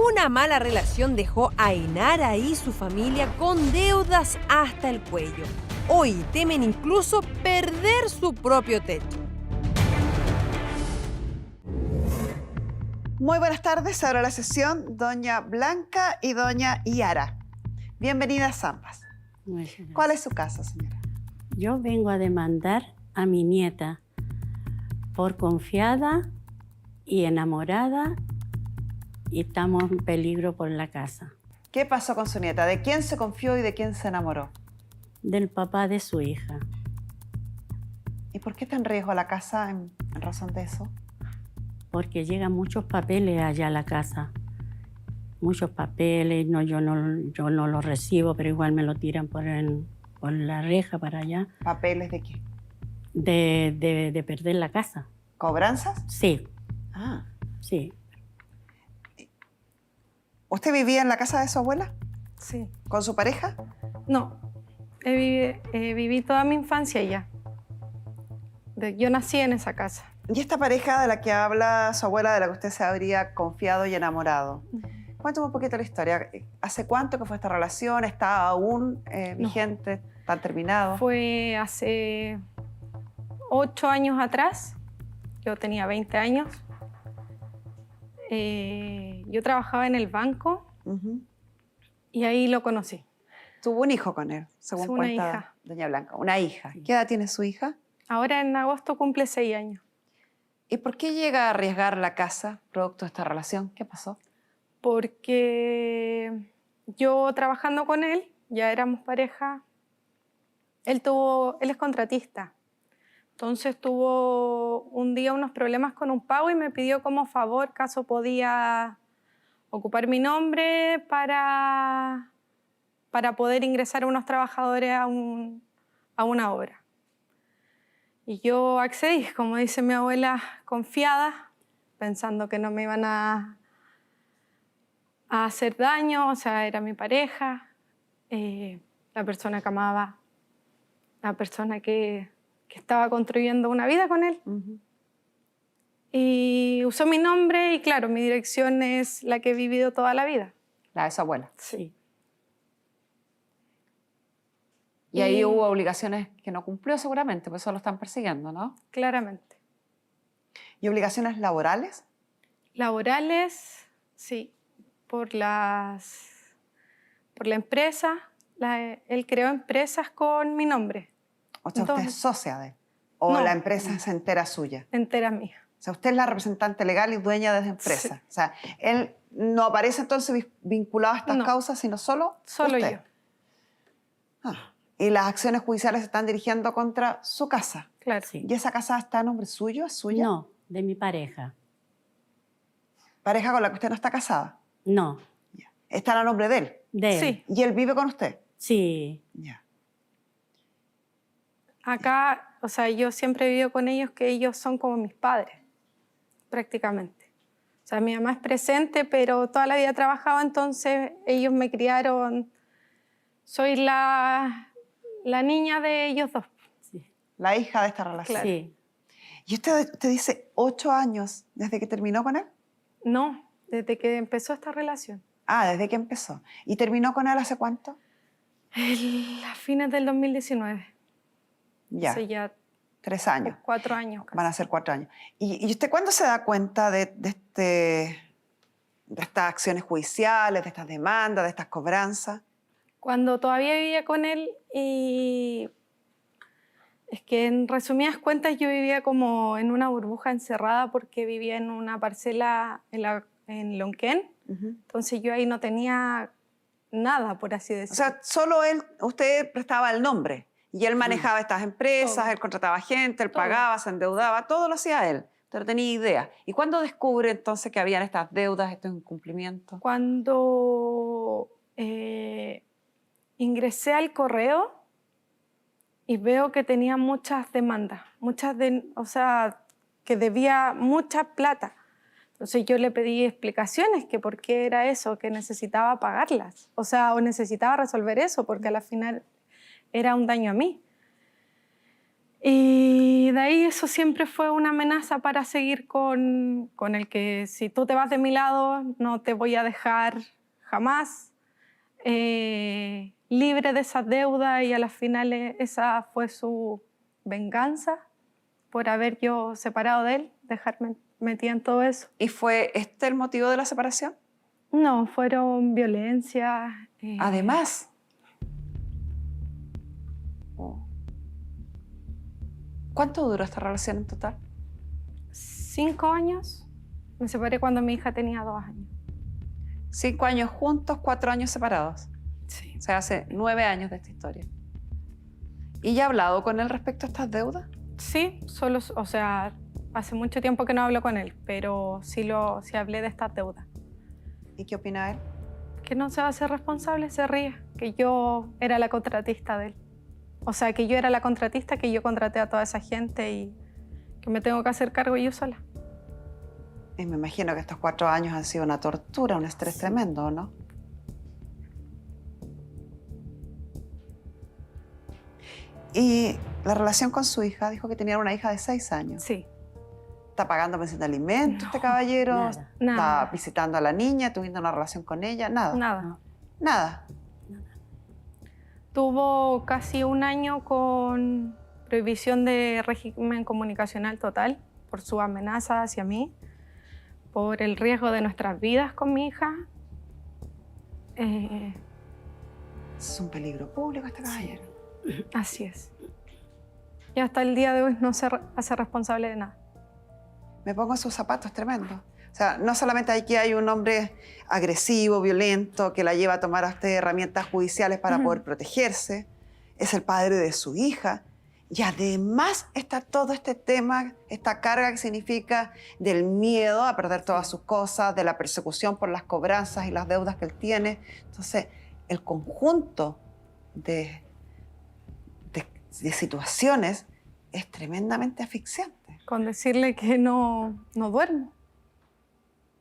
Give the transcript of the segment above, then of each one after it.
Una mala relación dejó a Ainara y su familia con deudas hasta el cuello. Hoy temen incluso perder su propio techo. Muy buenas tardes, ahora la sesión doña Blanca y doña Yara. Bienvenidas ambas. ¿Cuál es su caso, señora? Yo vengo a demandar a mi nieta por confiada y enamorada y estamos en peligro por la casa. ¿Qué pasó con su nieta? ¿De quién se confió y de quién se enamoró? Del papá de su hija. ¿Y por qué está en riesgo la casa en razón de eso? Porque llegan muchos papeles allá a la casa. Muchos papeles, yo no los recibo, pero igual me lo tiran por la reja para allá. ¿Papeles de qué? De perder la casa. ¿Cobranzas? Sí. Ah. Sí. ¿Usted vivía en la casa de su abuela? Sí. ¿Con su pareja? No, viví toda mi infancia allá. Yo nací en esa casa. ¿Y esta pareja de la que habla su abuela, de la que usted se habría confiado y enamorado? Cuéntame un poquito la historia. ¿Hace cuánto que fue esta relación? ¿Está aún vigente? No. ¿Está terminado? Fue hace 8 años atrás. Yo tenía 20 años. Yo trabajaba en el banco y ahí lo conocí. Tuvo un hijo con él, según cuenta hija. doña Blanca. Una hija. ¿Qué edad tiene su hija? Ahora en agosto cumple 6 años. ¿Y por qué llega a arriesgar la casa producto de esta relación? ¿Qué pasó? Porque yo trabajando con él, ya éramos pareja, él es contratista. Entonces tuvo un día unos problemas con un pago y me pidió como favor caso podía ocupar mi nombre para poder ingresar a unos trabajadores a una obra. Y yo accedí, como dice mi abuela, confiada, pensando que no me iban a hacer daño, o sea, era mi pareja, la persona que amaba, la persona que estaba construyendo una vida con él. Y usó mi nombre y claro, mi dirección es la que he vivido toda la vida. La de su abuela. Sí. Y ahí hubo obligaciones que no cumplió seguramente, por eso lo están persiguiendo, ¿no? Claramente. ¿Y obligaciones laborales? Laborales, sí. Por la empresa. Él creó empresas con mi nombre. O sea, ¿usted es socia de él? ¿O no, la empresa es entera suya? Entera mía. O sea, usted es la representante legal y dueña de esa empresa. Sí. O sea, él no aparece entonces vinculado a estas causas, sino solo Solo usted. Yo. Ah. Y las acciones judiciales se están dirigiendo contra su casa. Claro. Sí. ¿Y esa casa está a nombre suyo? ¿Es suya? No, de mi pareja. ¿Pareja con la que usted no está casada? No. Ya. ¿Está a nombre de él? De él. Sí. ¿Y él vive con usted? Sí. Ya. Acá, o sea, yo siempre he vivido con ellos que ellos son como mis padres, prácticamente. O sea, mi mamá es presente, pero toda la vida ha trabajado, entonces ellos me criaron. Soy la niña de ellos dos. Sí. La hija de esta relación. Claro. Sí. ¿Y usted dice 8 años desde que terminó con él? No, desde que empezó esta relación. Ah, desde que empezó. ¿Y terminó con él hace cuánto? A fines del 2019. Ya. Hace ya 3 años. 4 años casi. Van a ser 4 años. ¿Y usted cuándo se da cuenta de estas acciones judiciales, de estas demandas, de estas cobranzas? Cuando todavía vivía con él y es que en resumidas cuentas yo vivía como en una burbuja encerrada porque vivía en una parcela en Lonquén. Entonces yo ahí no tenía nada, por así decirlo. O sea, solo usted prestaba el nombre y él manejaba estas empresas, Todo. él contrataba gente, él Todo. pagaba, se endeudaba, todo lo hacía él. Usted no tenía idea. ¿Y cuándo descubre entonces que habían estas deudas, estos incumplimientos? Cuando ingresé al correo y veo que tenía muchas demandas, o sea, que debía mucha plata. Entonces yo le pedí explicaciones, que por qué era eso, que necesitaba pagarlas. O sea, o necesitaba resolver eso, porque al final era un daño a mí. Y de ahí eso siempre fue una amenaza para seguir con el que si tú te vas de mi lado no te voy a dejar jamás, libre de esa deuda, y a las finales esa fue su venganza por haber yo separado de él, dejarme metida en todo eso. ¿Y fue este el motivo de la separación? No, fueron violencias. Además. ¿Cuánto duró esta relación en total? 5 años. Me separé cuando mi hija tenía 2 años. 5 años juntos, 4 años separados. Sí. O sea, hace 9 años de esta historia. ¿Y ya ha hablado con él respecto a estas deudas? Sí, solo, o sea, hace mucho tiempo que no hablo con él, pero sí hablé de estas deudas. ¿Y qué opina él? Que no se va a hacer responsable, se ríe, que yo era la contratista de él. O sea, que yo era la contratista, que yo contraté a toda esa gente y que me tengo que hacer cargo yo sola. Y me imagino que estos 4 años han sido una tortura, un estrés tremendo, ¿no? Y la relación con su hija, dijo que tenía una hija de 6 años. Sí. ¿Está pagando pensión de alimentos este caballero? Nada. Nada. ¿Está visitando a la niña, tuviendo una relación con ella? Nada. Nada. Nada. Tuvo casi 1 año con prohibición de régimen comunicacional total por su amenaza hacia mí, por el riesgo de nuestras vidas con mi hija. Es un peligro público este caballero. Así es. Y hasta el día de hoy no se hace responsable de nada. Me pongo en sus zapatos, tremendo. O sea, no solamente aquí hay un hombre agresivo, violento, que la lleva a tomar a usted herramientas judiciales para poder protegerse, es el padre de su hija, y además está todo este tema, esta carga que significa del miedo a perder todas sus cosas, de la persecución por las cobranzas y las deudas que él tiene. Entonces, el conjunto de situaciones es tremendamente asfixiante. Con decirle que no duermo.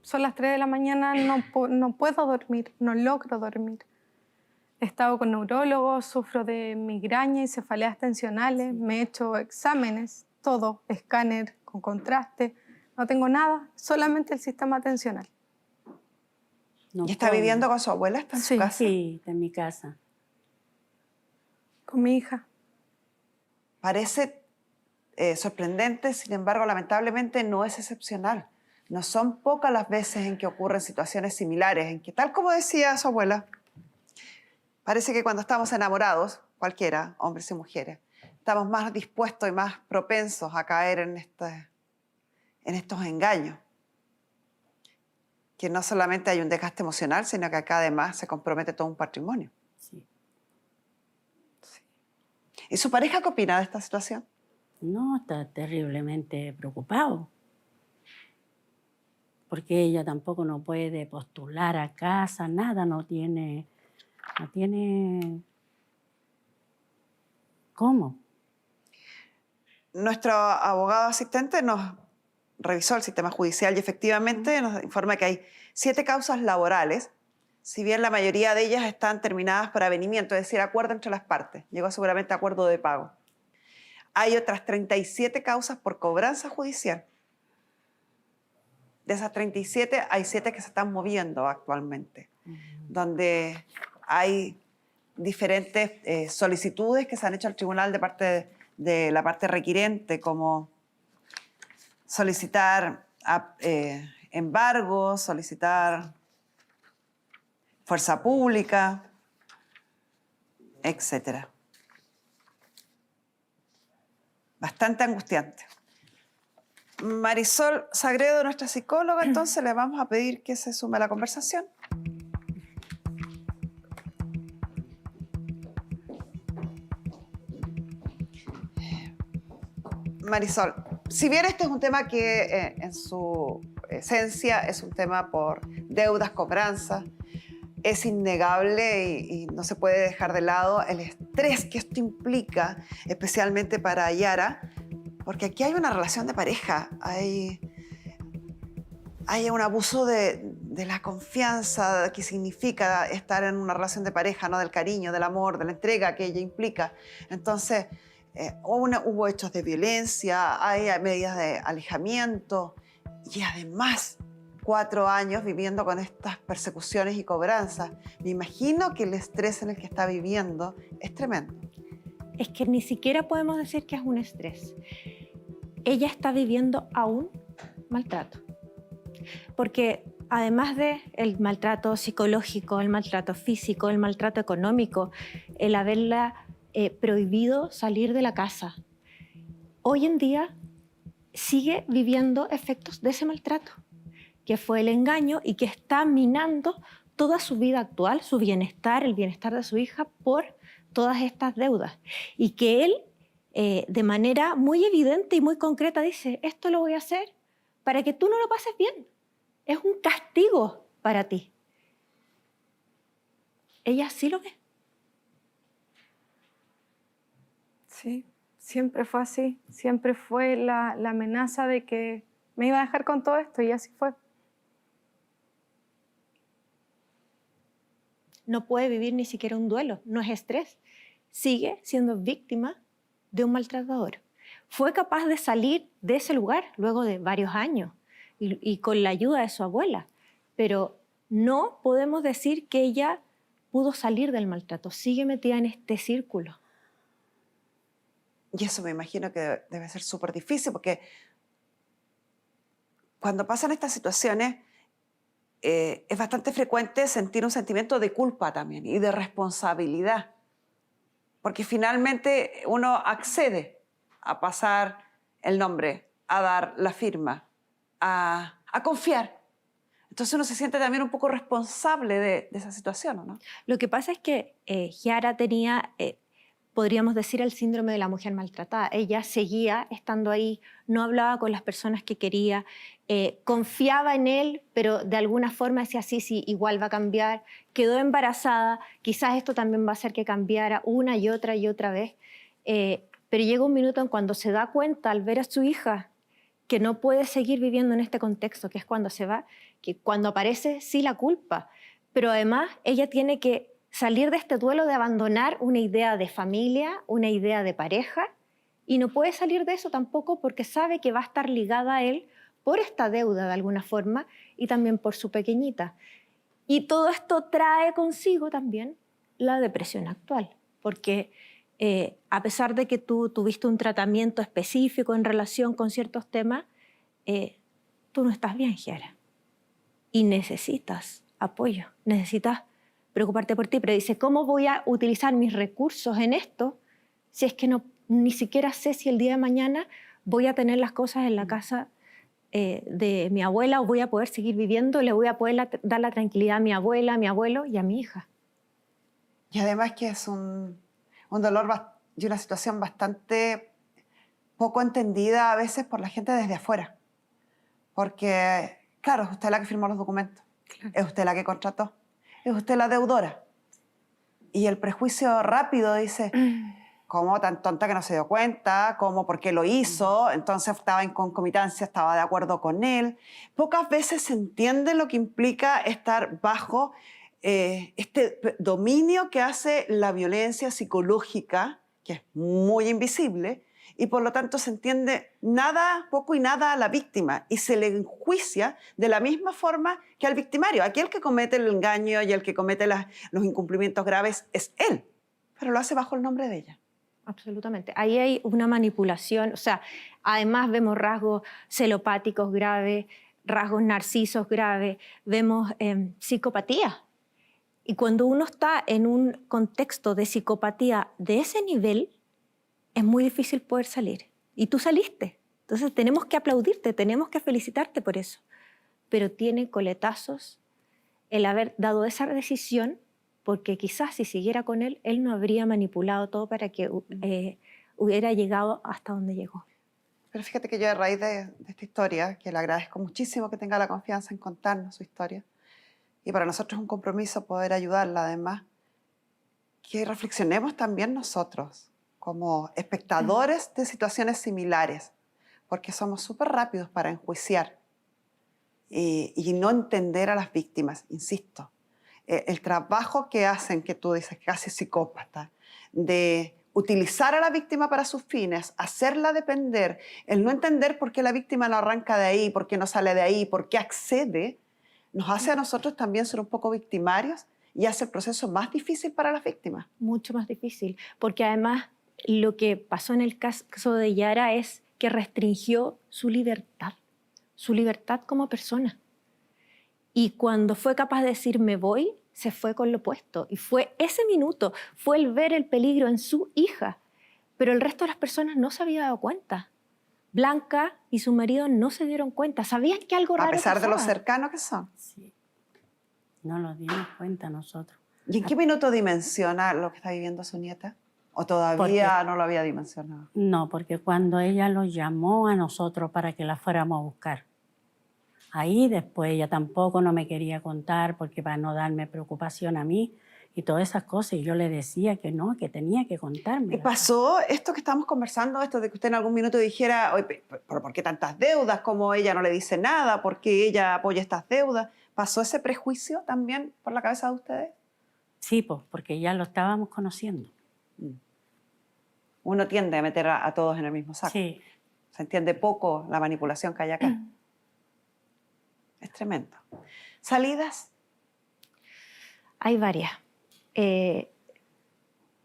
Son las 3 de la mañana, no puedo dormir, no logro dormir. He estado con neurólogos, sufro de migraña y cefaleas tensionales, me he hecho exámenes, todo, escáner con contraste, no tengo nada, solamente el sistema tensional. No ¿Y está come. viviendo con su abuela? ¿Está en su casa? Sí, está en mi casa. Con mi hija. Parece sorprendente, sin embargo, lamentablemente no es excepcional. No son pocas las veces en que ocurren situaciones similares, en que, tal como decía su abuela, parece que cuando estamos enamorados, cualquiera, hombres y mujeres, estamos más dispuestos y más propensos a caer en estos engaños. Que no solamente hay un desgaste emocional, sino que acá además se compromete todo un patrimonio. Sí. ¿Y su pareja qué opina de esta situación? No, está terriblemente preocupado. Porque ella tampoco no puede postular a casa, nada, no tiene ¿cómo? Nuestro abogado asistente nos revisó el sistema judicial y efectivamente nos informa que hay 7 causas laborales, si bien la mayoría de ellas están terminadas por avenimiento, es decir, acuerdo entre las partes. Llegó seguramente a acuerdo de pago. Hay otras 37 causas por cobranza judicial. De esas 37, hay 7 que se están moviendo actualmente, donde hay diferentes solicitudes que se han hecho al tribunal de parte de la parte requirente, como solicitar embargos, solicitar fuerza pública, etc. Bastante angustiante. Marisol Sagredo, nuestra psicóloga, entonces le vamos a pedir que se sume a la conversación. Marisol, si bien este es un tema que en su esencia es un tema por deudas, cobranzas, es innegable y no se puede dejar de lado el estrés que esto implica, especialmente para Yara, porque aquí hay una relación de pareja, hay un abuso de la confianza que significa estar en una relación de pareja, ¿no? Del cariño, del amor, de la entrega que ella implica. Entonces, hubo hechos de violencia, hay medidas de alejamiento y además 4 años viviendo con estas persecuciones y cobranzas. Me imagino que el estrés en el que está viviendo es tremendo. Es que ni siquiera podemos decir que es un estrés. Ella está viviendo aún maltrato. Porque además del maltrato psicológico, el maltrato físico, el maltrato económico, el haberla prohibido salir de la casa, hoy en día sigue viviendo efectos de ese maltrato, que fue el engaño y que está minando toda su vida actual, su bienestar, el bienestar de su hija, por todas estas deudas. Y que él, de manera muy evidente y muy concreta, dice, esto lo voy a hacer para que tú no lo pases bien. Es un castigo para ti. Ella sí lo ve. Sí, siempre fue así. Siempre fue la amenaza de que me iba a dejar con todo esto y así fue. No puede vivir ni siquiera un duelo, no es estrés. Sigue siendo víctima de un maltratador. Fue capaz de salir de ese lugar luego de varios años y con la ayuda de su abuela, pero no podemos decir que ella pudo salir del maltrato, sigue metida en este círculo. Y eso me imagino que debe ser súper difícil, porque cuando pasan estas situaciones es bastante frecuente sentir un sentimiento de culpa también y de responsabilidad, porque finalmente uno accede a pasar el nombre, a dar la firma, a confiar. Entonces uno se siente también un poco responsable de esa situación, ¿o no? Lo que pasa es que Giara tenía, podríamos decir, el síndrome de la mujer maltratada. Ella seguía estando ahí, no hablaba con las personas que quería, confiaba en él, pero de alguna forma decía, sí, igual va a cambiar. Quedó embarazada, quizás esto también va a hacer que cambiara una y otra vez. Pero llega un minuto en cuando se da cuenta al ver a su hija que no puede seguir viviendo en este contexto, que es cuando se va, que cuando aparece sí la culpa, pero además ella tiene que salir de este duelo de abandonar una idea de familia, una idea de pareja, y no puede salir de eso tampoco porque sabe que va a estar ligada a él por esta deuda de alguna forma y también por su pequeñita. Y todo esto trae consigo también la depresión actual, porque a pesar de que tú tuviste un tratamiento específico en relación con ciertos temas, tú no estás bien, Giara. Y necesitas apoyo, necesitas preocuparte por ti. Pero dice, ¿cómo voy a utilizar mis recursos en esto si es que ni siquiera sé si el día de mañana voy a tener las cosas en la casa de mi abuela o voy a poder seguir viviendo, le voy a poder dar la tranquilidad a mi abuela, a mi abuelo y a mi hija? Y además que es un dolor y una situación bastante poco entendida a veces por la gente desde afuera. Porque, claro, es usted la que firmó los documentos, claro, es usted la que contrató, es usted la deudora. Y el prejuicio rápido dice, ¿cómo tan tonta que no se dio cuenta? ¿Cómo? ¿Por qué lo hizo? Entonces estaba en concomitancia, estaba de acuerdo con él. Pocas veces se entiende lo que implica estar bajo este dominio que hace la violencia psicológica, que es muy invisible, y por lo tanto se entiende poco y nada a la víctima y se le enjuicia de la misma forma que al victimario. Aquí el que comete el engaño y el que comete los incumplimientos graves es él, pero lo hace bajo el nombre de ella. Absolutamente. Ahí hay una manipulación, o sea, además vemos rasgos celopáticos graves, rasgos narcisos graves, vemos psicopatía. Y cuando uno está en un contexto de psicopatía de ese nivel, es muy difícil poder salir. Y tú saliste. Entonces tenemos que aplaudirte, tenemos que felicitarte por eso. Pero tiene coletazos el haber dado esa decisión, porque quizás si siguiera con él, él no habría manipulado todo para que hubiera llegado hasta donde llegó. Pero fíjate que yo a raíz de esta historia, que le agradezco muchísimo que tenga la confianza en contarnos su historia, y para nosotros es un compromiso poder ayudarla además, que reflexionemos también nosotros como espectadores de situaciones similares, porque somos súper rápidos para enjuiciar y no entender a las víctimas, insisto. El trabajo que hacen, que tú dices casi psicópata, de utilizar a la víctima para sus fines, hacerla depender, el no entender por qué la víctima no arranca de ahí, por qué no sale de ahí, por qué accede, nos hace a nosotros también ser un poco victimarios y hace el proceso más difícil para las víctimas. Mucho más difícil, porque además lo que pasó en el caso de Yara es que restringió su libertad como persona. Y cuando fue capaz de decir me voy, se fue con lo opuesto. Y fue ese minuto, fue el ver el peligro en su hija. Pero el resto de las personas no se había dado cuenta. Blanca y su marido no se dieron cuenta. Sabían que algo raro A pesar pasaba. de lo cercanos que son. Sí. No nos dimos cuenta nosotros. ¿Y en qué minuto dimensiona lo que está viviendo su nieta? ¿O todavía no lo había dimensionado? No, porque cuando ella los llamó a nosotros para que la fuéramos a buscar, ahí después ella tampoco no me quería contar porque para no darme preocupación a mí y todas esas cosas. Y yo le decía que no, que tenía que contarme. ¿Y pasó esto que estamos conversando, esto de que usted en algún minuto dijera, oye, ¿por qué tantas deudas? ¿Cómo ella no le dice nada? ¿Por qué ella apoya estas deudas? ¿Pasó ese prejuicio también por la cabeza de ustedes? Sí, pues, porque ya lo estábamos conociendo. Uno tiende a meter a todos en el mismo saco. Sí. Se entiende poco la manipulación que hay acá. Es tremendo. ¿Salidas? Hay varias.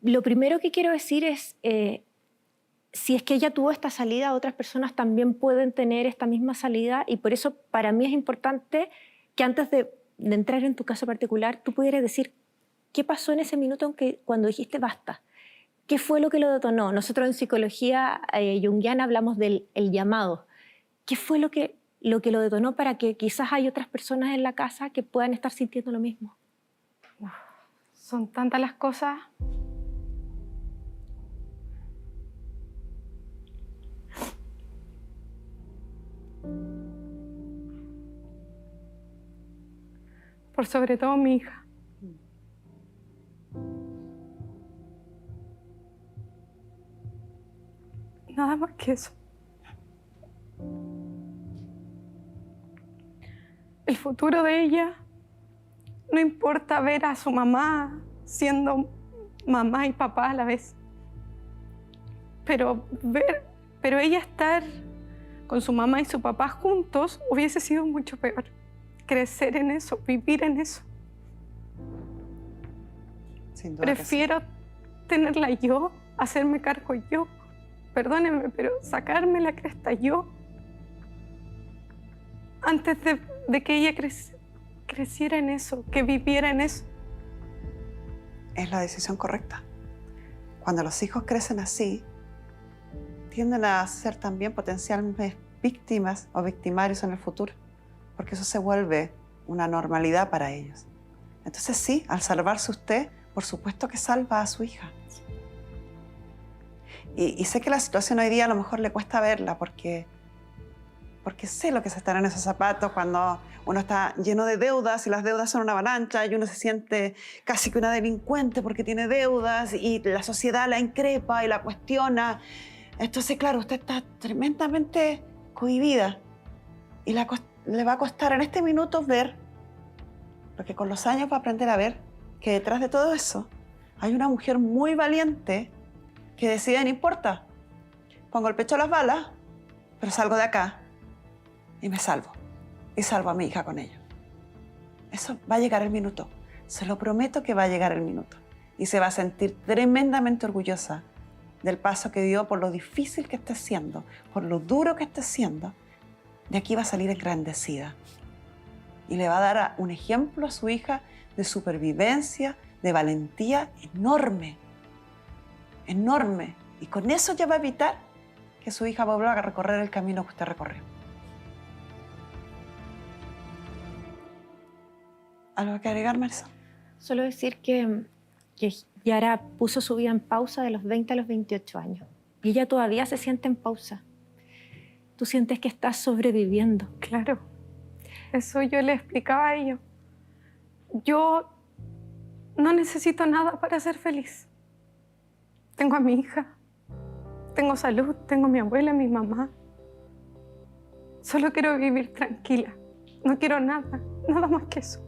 Lo primero que quiero decir es, si es que ella tuvo esta salida, otras personas también pueden tener esta misma salida, y por eso para mí es importante que antes de entrar en tu caso particular, tú pudieras decir qué pasó en ese minuto cuando dijiste basta. ¿Qué fue lo que lo detonó? Nosotros en psicología junguiana hablamos del el llamado. ¿Qué fue lo que lo detonó para que quizás hay otras personas en la casa que puedan estar sintiendo lo mismo? Son tantas las cosas. Por sobre todo mi hija. Nada más que eso. El futuro de ella, no importa ver a su mamá siendo mamá y papá a la vez, pero ella estar con su mamá y su papá juntos hubiese sido mucho peor. Crecer en eso, vivir en eso. Sin duda. Prefiero tenerla yo, hacerme cargo yo. Perdónenme, pero sacarme la cresta yo antes de que ella creciera en eso, que viviera en eso. Es la decisión correcta. Cuando los hijos crecen así, tienden a ser también potencialmente víctimas o victimarios en el futuro, porque eso se vuelve una normalidad para ellos. Entonces sí, al salvarse usted, por supuesto que salva a su hija. Y sé que la situación hoy día a lo mejor le cuesta verla porque sé lo que es estar en esos zapatos cuando uno está lleno de deudas y las deudas son una avalancha y uno se siente casi que una delincuente porque tiene deudas y la sociedad la increpa y la cuestiona. Entonces, claro, usted está tremendamente cohibida y le va a costar en este minuto ver, porque con los años va a aprender a ver que detrás de todo eso hay una mujer muy valiente que decide, no importa, pongo el pecho a las balas, pero salgo de acá y me salvo. Y salvo a mi hija con ello. Eso va a llegar el minuto. Se lo prometo que va a llegar el minuto. Y se va a sentir tremendamente orgullosa del paso que dio, por lo difícil que esté siendo, por lo duro que esté siendo. De aquí va a salir engrandecida. Y le va a dar un ejemplo a su hija de supervivencia, de valentía enorme. Enorme. Y con eso ya va a evitar que su hija vuelva a recorrer el camino que usted recorrió. ¿Algo que agregar, Marisol? Solo decir que Yara puso su vida en pausa de los 20 a los 28 años. Y ella todavía se siente en pausa. Tú sientes que estás sobreviviendo. Claro. Eso yo le explicaba a ellos. Yo no necesito nada para ser feliz. Tengo a mi hija, tengo salud, tengo a mi abuela, a mi mamá. Solo quiero vivir tranquila. No quiero nada más que eso.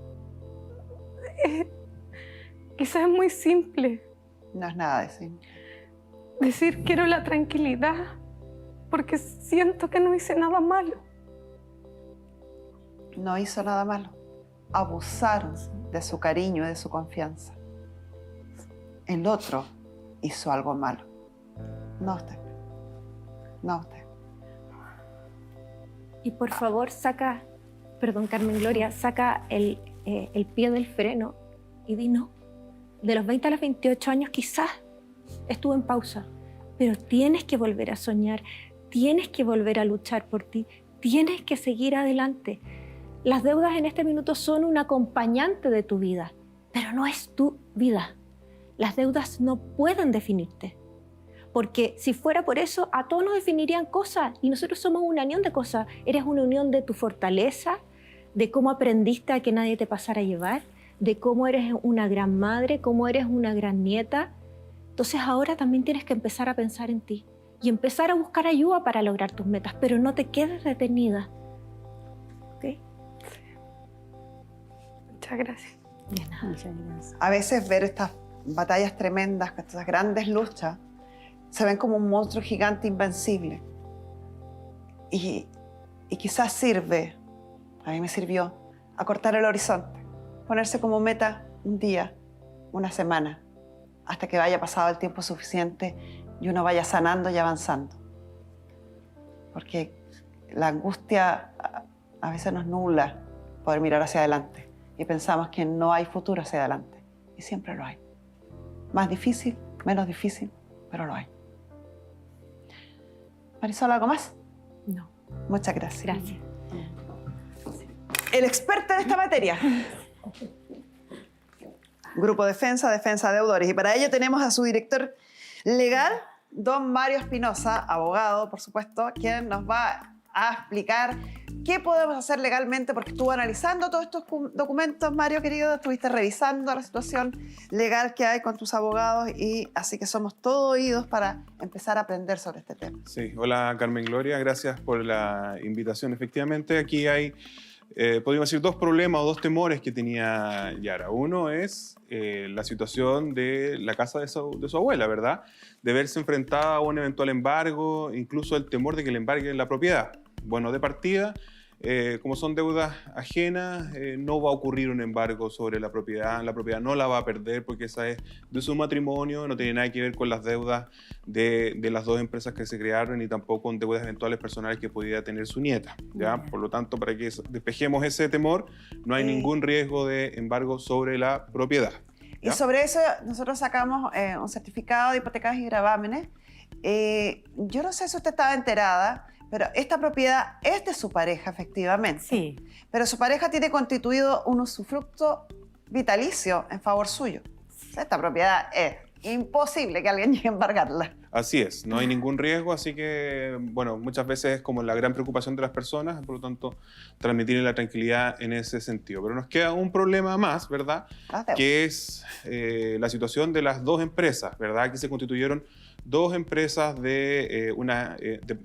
Quizás es muy simple. No es nada de simple. decir quiero la tranquilidad porque siento que no hice nada malo. No hizo nada malo. Abusaron de su cariño y de su confianza. El otro hizo algo malo. No usted. No usted. Y por favor, saca, perdón, Carmen Gloria, saca el pie del freno y di no. De los 20 a los 28 años quizás estuvo en pausa, pero tienes que volver a soñar, tienes que volver a luchar por ti, tienes que seguir adelante. Las deudas en este minuto son un acompañante de tu vida, pero no es tu vida. Las deudas no pueden definirte, porque si fuera por eso, a todos nos definirían cosas y nosotros somos una unión de cosas. Eres una unión de tu fortaleza, de cómo aprendiste a que nadie te pasara a llevar, de cómo eres una gran madre, cómo eres una gran nieta. Entonces ahora también tienes que empezar a pensar en ti y empezar a buscar ayuda para lograr tus metas, pero no te quedes detenida. ¿Ok? Muchas gracias. De nada. Muchas gracias. A veces ver estas batallas tremendas, estas grandes luchas, se ven como un monstruo gigante invencible. Y quizás sirve, a mí me sirvió, acortar el horizonte, ponerse como meta un día, una semana, hasta que vaya pasado el tiempo suficiente y uno vaya sanando y avanzando. Porque la angustia a veces nos nubla poder mirar hacia adelante y pensamos que no hay futuro hacia adelante. Y siempre lo hay. Más difícil, menos difícil, pero lo hay. Marisol, ¿algo más? No, Muchas gracias. gracias. El experto en esta materia. Grupo Defensa, Defensa de Deudores. Y para ello tenemos a su director legal, don Mario Espinosa, abogado, por supuesto, quien nos va a explicar qué podemos hacer legalmente, porque estuvo analizando todos estos documentos, Mario, querido, estuviste revisando la situación legal que hay con tus abogados, y así que somos todo oídos para empezar a aprender sobre este tema. Sí, hola Carmen Gloria, gracias por la invitación. Efectivamente, aquí hay, podríamos decir, dos problemas o dos temores que tenía Yara. Uno es la situación de la casa de su abuela, ¿verdad? De verse enfrentada a un eventual embargo, incluso el temor de que le embarguen la propiedad. Bueno, de partida, como son deudas ajenas, no va a ocurrir un embargo sobre la propiedad no la va a perder porque esa es de su matrimonio, no tiene nada que ver con las deudas de las dos empresas que se crearon, ni tampoco con deudas eventuales personales que pudiera tener su nieta, ¿ya? Por lo tanto, para que despejemos ese temor, no hay ningún riesgo de embargo sobre la propiedad. Y sobre eso nosotros sacamos un certificado de hipotecas y gravámenes. Yo no sé si usted estaba enterada, pero esta propiedad es de su pareja, efectivamente. Sí, Pero su pareja tiene constituido un usufructo vitalicio en favor suyo. O sea, esta propiedad es imposible que alguien llegue a embargarla. Así es, no hay ningún riesgo, así que, bueno, muchas veces es como la gran preocupación de las personas, por lo tanto, transmitirle la tranquilidad en ese sentido. Pero nos queda un problema más, ¿verdad? Que es la situación de las dos empresas, ¿verdad? Aquí se constituyeron dos empresas de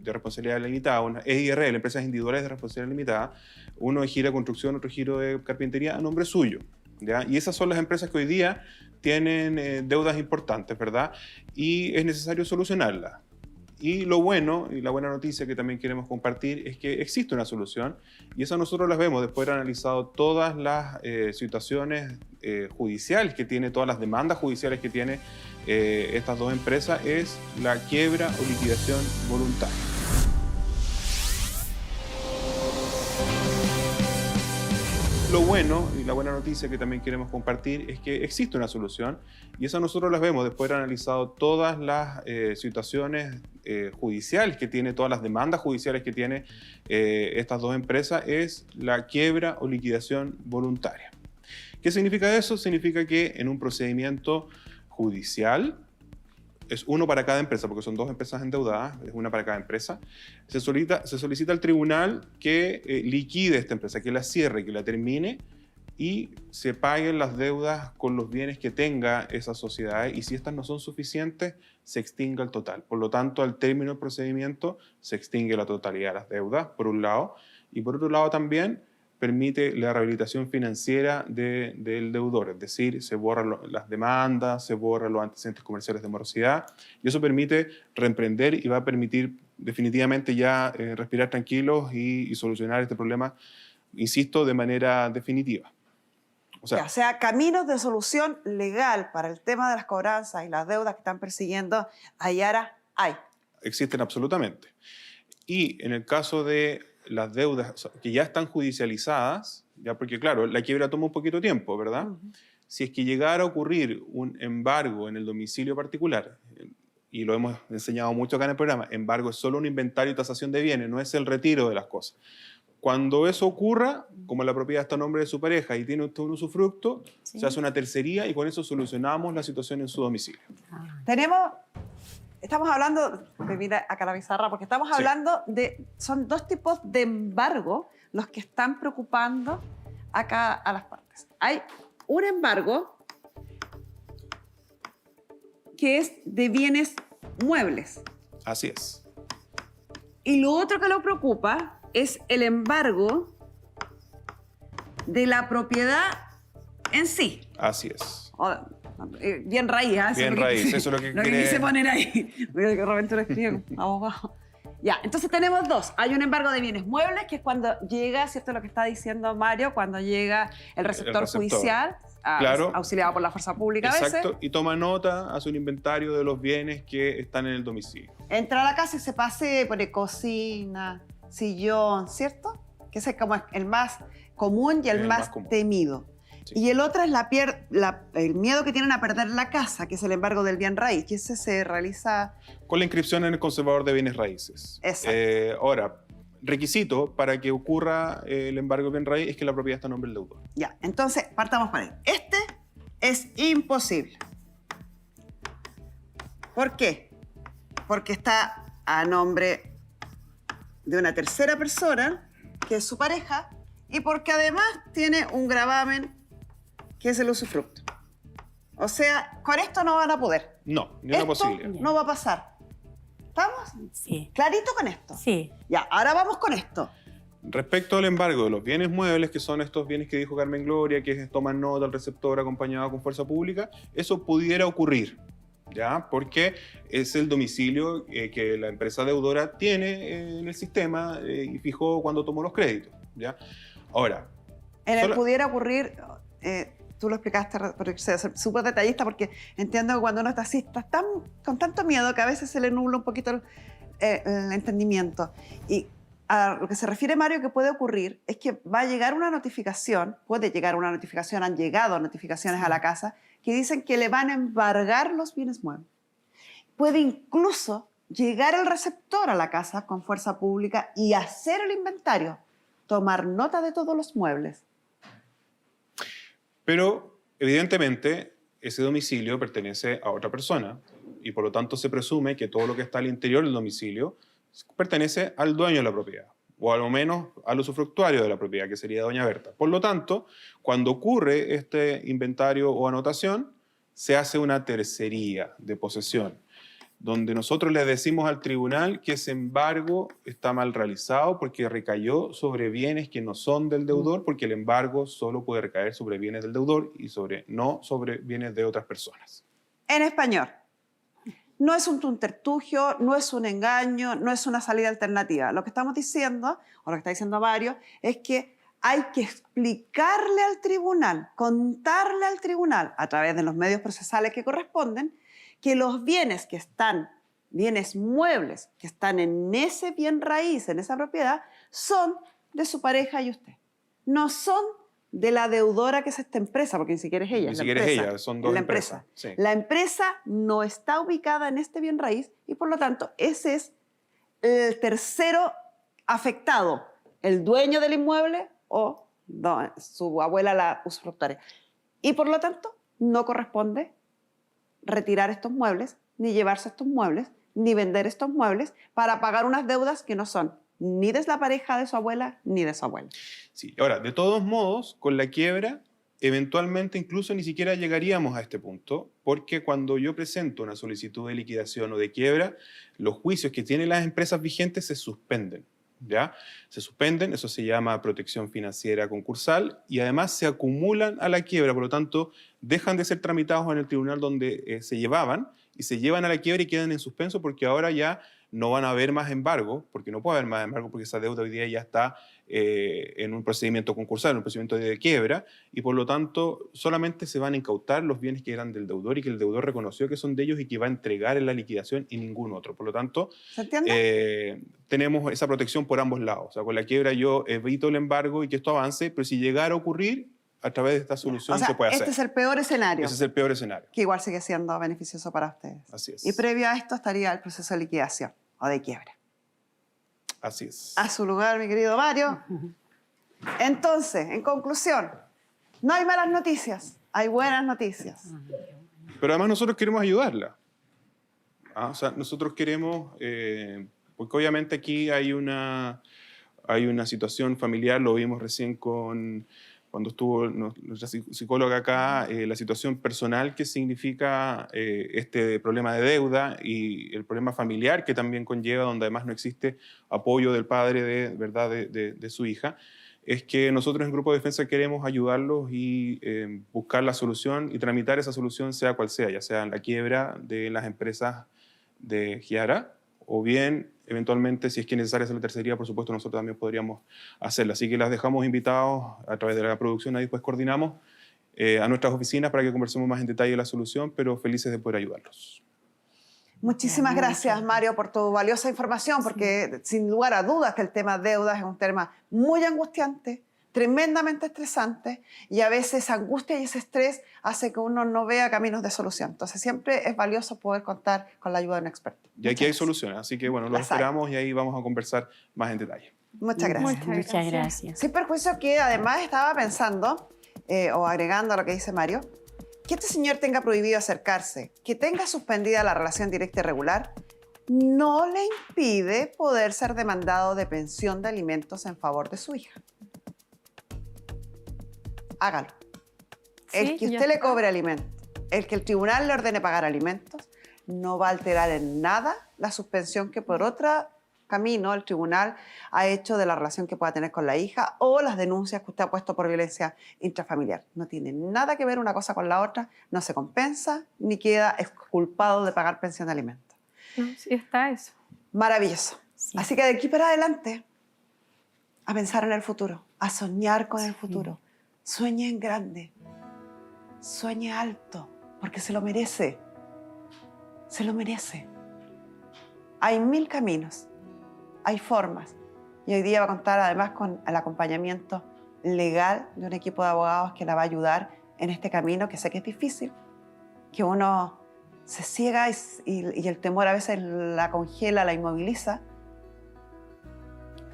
responsabilidad limitada, una EIRL, empresas individuales de responsabilidad limitada, uno de Gira Construcción, otro Giro de Carpintería, a nombre suyo, ¿ya? Y esas son las empresas que hoy día tienen deudas importantes, ¿verdad? Y es necesario solucionarlas. Y lo bueno, y la buena noticia que también queremos compartir, es que existe una solución, y eso nosotros las vemos después de haber analizado todas las situaciones judiciales que tiene, todas las demandas judiciales que tiene estas dos empresas, es la quiebra o liquidación voluntaria. Lo bueno y la buena noticia que también queremos compartir es que existe una solución, y eso nosotros las vemos después de haber analizado todas las situaciones judiciales que tiene, todas las demandas judiciales que tiene estas dos empresas, es la quiebra o liquidación voluntaria. ¿Qué significa eso? Significa que en un procedimiento judicial, es uno para cada empresa, porque son dos empresas endeudadas, es una para cada empresa, se solicita al tribunal que liquide esta empresa, que la cierre, que la termine, y se paguen las deudas con los bienes que tenga esa sociedad, y si estas no son suficientes, se extinga el total. Por lo tanto, al término del procedimiento, se extingue la totalidad de las deudas, por un lado, y por otro lado también, permite la rehabilitación financiera del deudor, es decir, se borran las demandas, se borran los antecedentes comerciales de morosidad, y eso permite reemprender y va a permitir definitivamente ya respirar tranquilos y solucionar este problema, insisto, de manera definitiva. O sea, caminos de solución legal para el tema de las cobranzas y las deudas que están persiguiendo a Yara hay. Existen absolutamente. Y en el caso de las deudas, o sea, que ya están judicializadas, ya porque claro, la quiebra toma un poquito de tiempo, ¿verdad? Si es que llegara a ocurrir un embargo en el domicilio particular, y lo hemos enseñado mucho acá en el programa, embargo es solo un inventario y tasación de bienes, no es el retiro de las cosas. Cuando eso ocurra, como la propiedad está a nombre de su pareja y tiene usted un usufructo, se hace una tercería y con eso solucionamos la situación en su domicilio. Estamos hablando, mira acá la pizarra, porque estamos hablando son dos tipos de embargo los que están preocupando acá a las partes. Hay un embargo que es de bienes muebles. Así es. Y lo otro que lo preocupa es el embargo de la propiedad en sí. Así es. Bien raíz, ¿eh? Bien raíz, eso es lo que quiere... quise poner ahí. Mira que de repente lo escribo, abogado. Ya, entonces tenemos dos. Hay un embargo de bienes muebles, que es cuando llega, ¿cierto? Lo que está diciendo Mario, cuando llega el receptor judicial, claro, auxiliado por la fuerza pública a veces. Exacto, y toma nota, hace un inventario de los bienes que están en el domicilio. Entra a la casa y se pase, pone cocina, sillón, ¿cierto? Que ese es como el más común y el más temido. Sí. Y el otro es el miedo que tienen a perder la casa, que es el embargo del bien raíz, que ese se realiza... Con la inscripción en el conservador de bienes raíces. Exacto. Ahora, requisito para que ocurra el embargo del bien raíz es que la propiedad está a nombre del deudor. Ya, entonces partamos por ahí. Este es imposible. ¿Por qué? Porque está a nombre de una tercera persona, que es su pareja, y porque además tiene un gravamen que es el usufructo. O sea, con esto no van a poder. No, ni una posibilidad. No va a pasar. ¿Estamos? Sí. ¿Clarito con esto? Sí. Ya, ahora vamos con esto. Respecto al embargo de los bienes muebles, que son estos bienes que dijo Carmen Gloria, que toman nota al receptor acompañado con fuerza pública, eso pudiera ocurrir, ¿ya? Porque es el domicilio que la empresa deudora tiene en el sistema y fijó cuando tomó los créditos, ¿ya? Ahora... pudiera ocurrir... tú lo explicaste, pero ser súper detallista, porque entiendo que cuando uno está así, está con tanto miedo que a veces se le nubla un poquito el entendimiento. Y a lo que se refiere Mario que puede ocurrir es que va a llegar una notificación, puede llegar una notificación, han llegado notificaciones a la casa que dicen que le van a embargar los bienes muebles. Puede incluso llegar el receptor a la casa con fuerza pública y hacer el inventario, tomar nota de todos los muebles. Pero, evidentemente, ese domicilio pertenece a otra persona y, por lo tanto, se presume que todo lo que está al interior del domicilio pertenece al dueño de la propiedad, o al menos al usufructuario de la propiedad, que sería doña Berta. Por lo tanto, cuando ocurre este inventario o anotación, se hace una tercería de posesión, donde nosotros le decimos al tribunal que ese embargo está mal realizado porque recayó sobre bienes que no son del deudor, porque el embargo solo puede recaer sobre bienes del deudor y no sobre bienes de otras personas. En español, no es un subterfugio, no es un engaño, no es una salida alternativa. Lo que estamos diciendo, o lo que está diciendo Mario, es que hay que explicarle al tribunal, contarle al tribunal, a través de los medios procesales que corresponden, que los bienes que están, bienes muebles, que están en ese bien raíz, en esa propiedad, son de su pareja y usted. No son de la deudora que es esta empresa, porque ni siquiera es ella. Ni siquiera es ella, son dos empresas. Sí. La empresa no está ubicada en este bien raíz y por lo tanto ese es el tercero afectado, el dueño del inmueble o su abuela la usufructuaria. Y por lo tanto no corresponde retirar estos muebles, ni llevarse estos muebles, ni vender estos muebles para pagar unas deudas que no son ni de la pareja de su abuela ni de su abuela. Sí, ahora, de todos modos, con la quiebra, eventualmente incluso ni siquiera llegaríamos a este punto, porque cuando yo presento una solicitud de liquidación o de quiebra, los juicios que tienen las empresas vigentes se suspenden, ¿ya? Se suspenden, eso se llama protección financiera concursal, y además se acumulan a la quiebra, por lo tanto, dejan de ser tramitados en el tribunal donde se llevaban y se llevan a la quiebra y quedan en suspenso porque ahora ya no van a haber más embargo, porque no puede haber más embargo porque esa deuda hoy día ya está en un procedimiento concursal, en un procedimiento de quiebra, y por lo tanto solamente se van a incautar los bienes que eran del deudor y que el deudor reconoció que son de ellos y que va a entregar en la liquidación y ningún otro. Por lo tanto, ¿Se entiende? tenemos esa protección por ambos lados. O sea, con la quiebra yo evito el embargo y que esto avance, pero si llegara a ocurrir, a través de esta solución se puede hacer. Este es el peor escenario. Ese es el peor escenario. Que igual sigue siendo beneficioso para ustedes. Así es. Y previo a esto estaría el proceso de liquidación o de quiebra. Así es. A su lugar, mi querido Mario. Entonces, en conclusión, no hay malas noticias, hay buenas noticias. Pero además nosotros queremos ayudarla. O sea, nosotros queremos, porque obviamente aquí hay una situación familiar, lo vimos recién cuando estuvo nuestra psicóloga acá, la situación personal que significa este problema de deuda y el problema familiar que también conlleva, donde además no existe apoyo del padre de su hija, es que nosotros en Grupo de Defensa queremos ayudarlos y buscar la solución y tramitar esa solución sea cual sea, ya sea la quiebra de las empresas de Giara o bien eventualmente, si es que es necesaria hacer la tercería, por supuesto, nosotros también podríamos hacerla. Así que las dejamos invitados a través de la producción, ahí después coordinamos a nuestras oficinas para que conversemos más en detalle la solución, pero felices de poder ayudarlos. Muchísimas gracias, Mario, por tu valiosa información, porque sin lugar a dudas que el tema deudas es un tema muy angustiante, tremendamente estresante, y a veces esa angustia y ese estrés hace que uno no vea caminos de solución. Entonces siempre es valioso poder contar con la ayuda de un experto. Y aquí hay soluciones, así que bueno, los esperamos y ahí vamos a conversar más en detalle. Muchas gracias. Muchas gracias. Sin perjuicio que además estaba pensando, o agregando a lo que dice Mario, que este señor tenga prohibido acercarse, que tenga suspendida la relación directa y regular, no le impide poder ser demandado de pensión de alimentos en favor de su hija. Hágalo. El que usted le cobre alimentos, el que el tribunal le ordene pagar alimentos, no va a alterar en nada la suspensión que por otro camino el tribunal ha hecho de la relación que pueda tener con la hija o las denuncias que usted ha puesto por violencia intrafamiliar. No tiene nada que ver una cosa con la otra, no se compensa ni queda exculpado de pagar pensión de alimentos. No, sí está eso. Maravilloso. Sí. Así que de aquí para adelante, a pensar en el futuro, a soñar con el futuro. Sueñe en grande, sueñe alto, porque se lo merece. Se lo merece. Hay 1000 caminos, hay formas. Y hoy día va a contar además con el acompañamiento legal de un equipo de abogados que la va a ayudar en este camino, que sé que es difícil, que uno se ciega y el temor a veces la congela, la inmoviliza.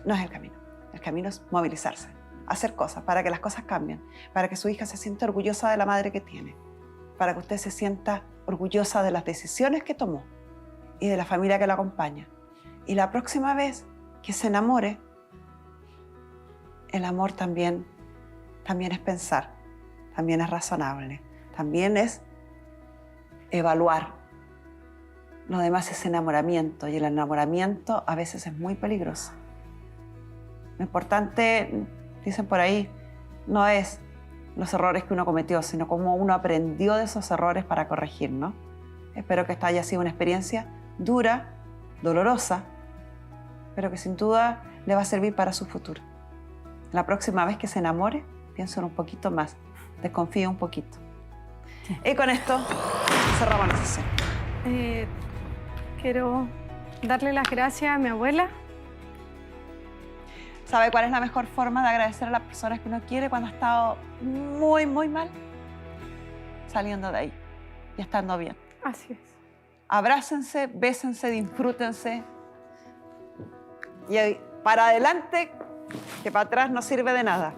No es el camino. El camino es movilizarse, hacer cosas para que las cosas cambien, para que su hija se sienta orgullosa de la madre que tiene, para que usted se sienta orgullosa de las decisiones que tomó y de la familia que la acompaña. Y la próxima vez que se enamore, el amor también es pensar, también es razonable, también es evaluar. Lo demás es enamoramiento y el enamoramiento a veces es muy peligroso. Lo importante, dicen por ahí, no es los errores que uno cometió, sino cómo uno aprendió de esos errores para corregir, ¿no? Espero que esta haya sido una experiencia dura, dolorosa, pero que sin duda le va a servir para su futuro. La próxima vez que se enamore, piensen un poquito más, desconfíe un poquito. Y con esto cerramos la sesión. Quiero darle las gracias a mi abuela. ¿Sabe cuál es la mejor forma de agradecer a las personas que uno quiere cuando ha estado muy, muy mal? Saliendo de ahí y estando bien. Así es. Abrácense, bésense, disfrútense. Y para adelante, que para atrás no sirve de nada.